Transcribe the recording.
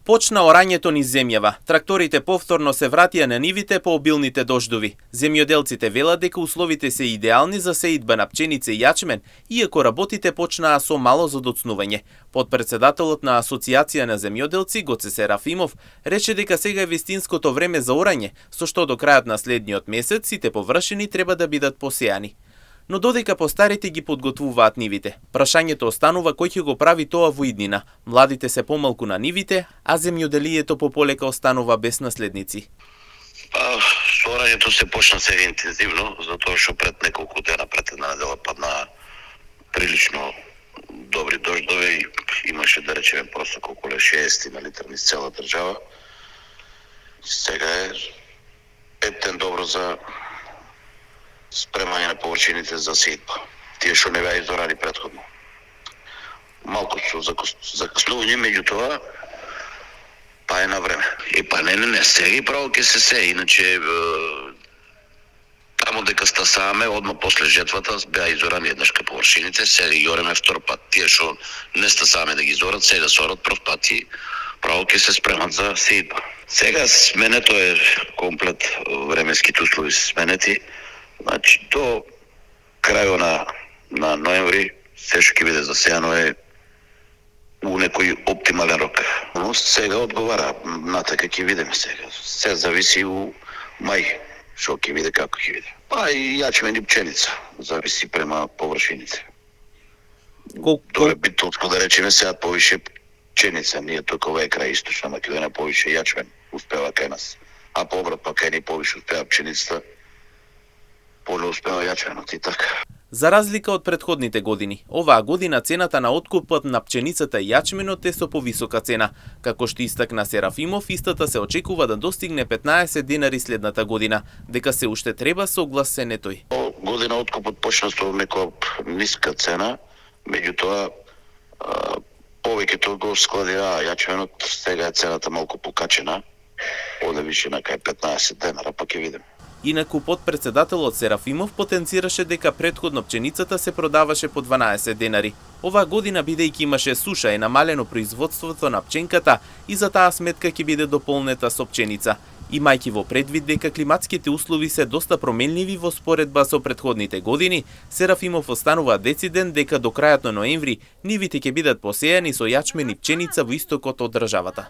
Почна орањето низ земјава. Тракторите повторно се вратија на нивите по обилните дождови. Земјоделците велат дека условите се идеални за сеидба на пченица и јачмен, иако работите почнаа со мало задоцнување. Подпредседателот на Асоциација на земјоделци Гоце Серафимов рече дека сега е вистинското време за орање, со што до крајот на следниот месец сите површини треба да бидат посејани. Но додека постарите ги подготвуваат нивите, прашањето останува кој ќе го прави тоа во иднина. Младите се помалку на нивите, а земјоделието пополека останува без наследници. Орањето се почна сега интензивно, затоа што пред неколку дена, пред една недела падна прилично добри дождови, имаше да речеме просек околу 60 на литар низ цела држава. Сега е ептен добро за спремање на површините за сеидба. Тие што не беа изорани претходно. Малку со закаснување, меѓутоа па е на време. Не, сега и право ќе се сее, иначе тамо дека стасаме, одма после жетвата беа изорани еднашка површините, сега ги ореме втор пат. Тие што не стасаме да ги изорат, сега се орат прв пат и право ќе се спремат за сеидба. Сега сменето е комплет, временските услови се сменети. Значи, до крајот на ноември се што ќе биде засејано е у некој оптимален рок. Но сега одговара, натака ќе видиме сега. Се зависи у мај, што ќе биде, како ќе биде. Па и јачмен и пченица, зависи према површините. Тоа е битолско да речеме сега повише пченица, ние тука овај крај Источна Македонија повише јачмен успева кај нас, а поврат па кај ни повише успева пченицата. И така. За разлика од претходните години, оваа година цената на откупот на пченицата и јачменот е со повисока цена. Како што истакна Серафимов, истата се очекува да достигне 15 денари следната година, дека се уште треба согласен е тој. Година откупот почна со некоја ниска цена, меѓутоа повеќето го складира јачменот, сега е цената малку покачена, оде више на кај 15 денара, па ќе видиме. Инаку подпредседателот Серафимов потенцираше дека претходно пченицата се продаваше по 12 денари. Оваа година, бидејќи имаше суша, е намалено производството на пченката и за таа сметка ќе биде дополнета со пченица. Имајќи во предвид дека климатските услови се доста променливи во споредба со претходните години, Серафимов останува дециден дека до крајот на ноември нивите ќе бидат посејани со јачмен и пченица во истокот од државата.